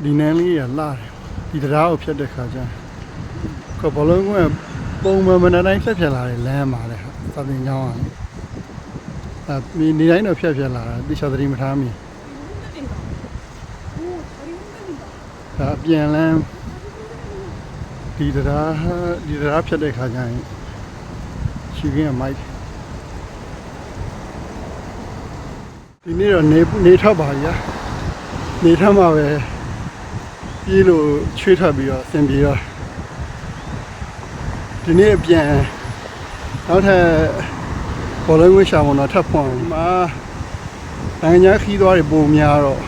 ဒီနန်းလေးရလာတယ်ဒီတရားကိုဖြတ်တဲ့ခါကျကဘလုံးကပုံမှန်မနေ့တိုင်းဖြတ်လာတယ်လမ်းမှာလေစာတင်ကြောင်းကနေတိုင်းတော့ဖြတ်လာတာတိကျသတိမထားမိဒါပြန်လမ်းဒီတရားဖြတ်တဲ့ခါကျရင်ရှိခင်းကမိုက်ဒီနေ့တော့နေထောက်ပါဗျာနေထောက်မှာပဲပြေးလို့ချွေးထွက်ပြီးတော့ဆင်ပြေတော့ဒီနေ့ပြန်နောက်ထပ်ဘောလုံးဝင်းရှာမတော့ထပ်ဖွင့်မှာနိုင်ငံခီးသွားတွေပုံများတော့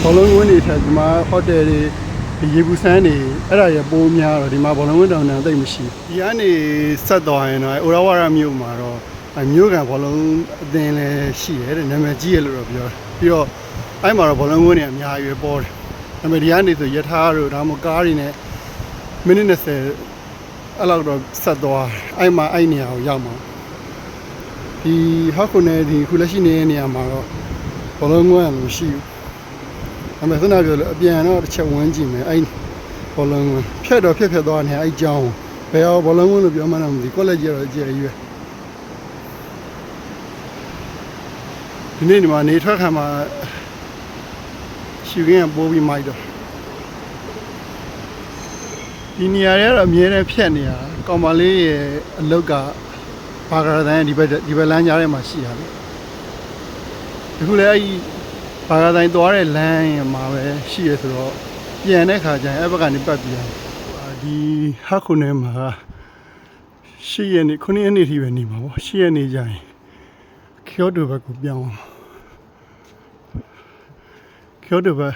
ဘောလုံးဝင်းတွေထက်ဒီမှာဟိုတယ်တွေရေဘူးစန်းတွေအဲ့ဒါရပုံများတော့ဒီမှာဘောလုံးဝင်းတောင်တန်းသိမ့်မရှိဒီကနေဆက်သွားရင်တော့အိုရာဝါရမြို့မှာတော့မြို့ကန်ဘောလုံးအသင်းလည်းရှိတယ်တဲ့နာမည်ကြီးရလို့တော့ပြောပြီးတော့အဲ့မှာတော့ဘောလုံးဝင်းတွေအများကြီးပဲပေါ်တယ်ဒါပေမဲ့ဒီကနေဆိုရထားတို့ဒါမှမဟုတ်ကားတွေနဲ့မိနစ်20အဲ့လောက်တော့ဆက်သွားအဲ့မှာအဲ့နေရာကိုရောက်မှာဒီဟောက်ခုနဲ့ဒီခုလက်ရှိနေတဲ့နေရာမှာတော့ဘောလုံးဝင်းလို့ရှိဘူးဒါပေမဲ့စနေပြောလို့အပြန်တော့တစ်ချက်ဝန်းကြည့်မယ်အဲ့ဘောလုံးဝင်းဖြတ်သွားနေအဲ့ကြောင်းဘယ်ဘောလုံးဝင်းလို့ပြောမှန်းတော့မသိကောလိပ်ကျတော့အကျယ်ကြီးပဲဒီနေ့ဒီမှာနေထွက်ခံမှာရှူခင်းကပိုးပြီးမိုက်တော့ဒီနေရာတွေကတော့အမြဲတမ်းဖြတ်နေရကောင်မလေးရဲ့အလုတ်ကဘာဂရာတန်ဒီဘက်လမ်းကြားထဲမှာရှိရတယ်ဒီခုလည်းအဲ့ဘာဂရာတန်သွားတဲ့လမ်းမှာပဲရှိရဆိုတော့ပြန်တဲ့ခါကျရင်အဲ့ဘက်ကနေပတ်ပြန်ဒီဟာခုနေမှာ8 ရက်နေ့9 ရက်နေ့ထိပဲနေမှာပေါ့8 ရက်နေ့ကျရင်ကျော်တူဘက်ကိုပြောင်းကျော်တူဘက်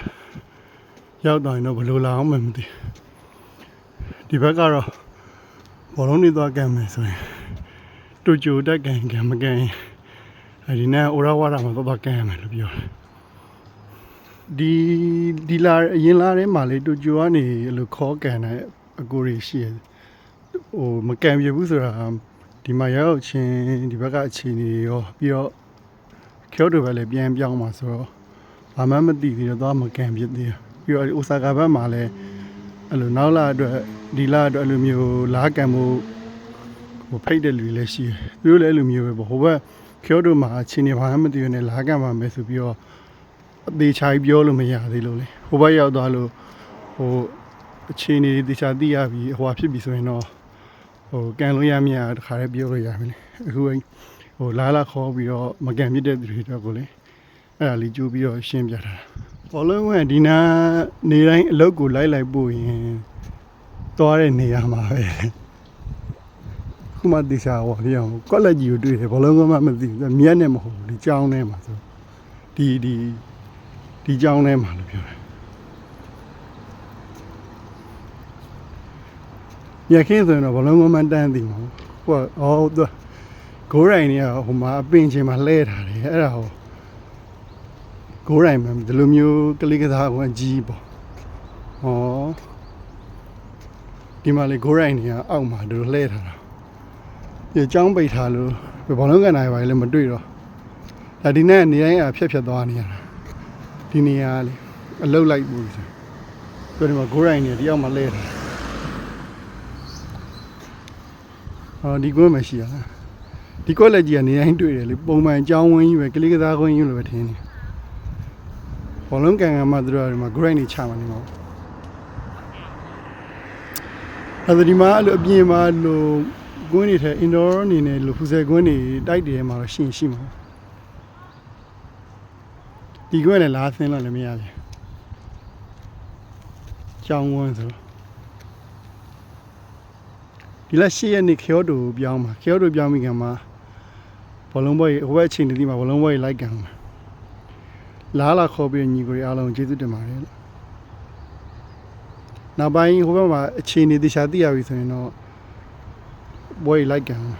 ရောက်တော့ရင်တော့ဘယ်လိုလာအောင်မသိဒီဘက်ကတော့ဘောလုံးတွေသွားကန်မယ်ဆိုရင်တူကြိုတက်ကန်မကန်အဲဒီနေ့အိုရာဝါရာမှာသွားကန်ရမယ်လို့ပြောဒီလာအရင်လာထဲမှာလေတူကြိုကနေအဲ့လိုခေါ်ကန်တဲ့အကိုတွေရှိတယ်မကန်ပြဘူးဆိုတာဒီမှာရောက်ချင်းဒီဘက်ကအခြေအနေရောပြီးတော့ကျော်တူဘက်လည်းပြန်ပြောင်းမှာဆိုတော့ဘာမှမသိသေးတော့သွားမကန်ဖြစ်သေးပြီးတော့အိုဆာကာဘက်မှာလည်းအဲ့လိုနောက်လာအတွက်ဒီလာအတွက်အဲ့လိုမျိုးလာကန်မှုဖိတ်တဲ့လူတွေလည်းရှိတယ်သူတို့လည်းအဲ့လိုမျိုးပဲပေါ့ဟိုဘက်ကျော်တူမှာအခြေအနေဘာမှမသိရနဲ့လာကန်ပါမယ်ဆိုပြီးတော့အသေးချာကြီးပြောလို့မရသေးလို့လေဟိုဘက်ရောက်သွားလို့အခြေအနေတွေသေချာသိရပြီဟိုဖြစ်ပြီဆိုရင်တော့ကန်လို့ရမရတခါတည်းပြောလို့ရပြီလေအခုလာခေါ်ပြီးတော့မကန်ဖြစ်တဲ့သူတွေတော့ကိုလေအဲ့ဒါလေးကြိုးပြီးတော့ရှင်းပြထားတာဘောလုံးဝင်ဒီနာနေတိုင်းအလုပ်ကိုလိုက်ပို့ရင်သွားတဲ့နေရာမှာပဲခုမှတေချာဟောပြအောင်ကော့လက်ကြီးကိုတွေ့တယ်ဘောလုံးကမှမသိဘူးမြက်နဲ့မဟုတ်ဘူးဒီကျောင်းထဲမှာဆိုဒီကျောင်းထဲမှာလို့ပြောတယ်ရခင်းဆိုရင်တော့ဘလုံးကမှတန်းသိမှာဟိုသူဂိုးရိုင်တွေကဟိုမှာအပင်ချင်းမှာလှဲထားတယ်အဲ့ဒါဟိုဂိုးရိုင်မှာဒီလိုမျိုးကလေးကစားကအကြီးပေါ့ဟောဒီမှာလေဂိုးရိုင်တွေကအောက်မှာဒီလိုလှဲထားတာဒီကျောင်းပိတ်ထားလို့ဘလုံးကန်နိုင်ပါလေမတွေ့တော့ဒါဒီနေ့နေတိုင်းဖြတ်သွားနေရတာဒီနေရာလေအလုတ်လိုက်ဘူးဆိုတော့ဒီမှာဂိုးရိုင်တွေဒီအောက်မှာလှဲထားဒီကွန်းမရှိရလားဒီကွက်လက်ကြီးကနေတိုင်းတွေ့တယ်လေပုံမှန်အကြောင်းဝင်းကြီးပဲကလေးကစားကွင်းကြီးလိုပဲထင်တယ်ဘောလုံးကန်မှသူတို့ကဒီမှာ grind နေချမှာနေမှာအဲဒီမှာအဲ့လိုအပြင်မှာလိုကွင်းတွေထဲ indoor အနေနဲ့လိုဖူဆယ်ကွင်းတွေတိုက်တယ်မှာတော့ရှိမှာဒီကွင်းလည်းလာဆင်းလို့လည်းမရဘူးကြောင်းဝန်းဆိုတော့ဒီလက်8 ရက်နေ့ကျော်တူပြောင်းမှာကျော်တူပြောင်းပြီးကမှဘောလုံးပွဲဟိုဘက်အချိန်တည်းမှာဘောလုံးပွဲလိုက်ကန်မှာလာခေါ်ပြီးညီကိုအားလုံးကျေးဇူးတင်ပါတယ်နောက်ပိုင်းဟိုဘက်မှာအချိန်နေတခြားသိရပြီဆိုရင်တော့ပွဲလိုက်ကန်မှာ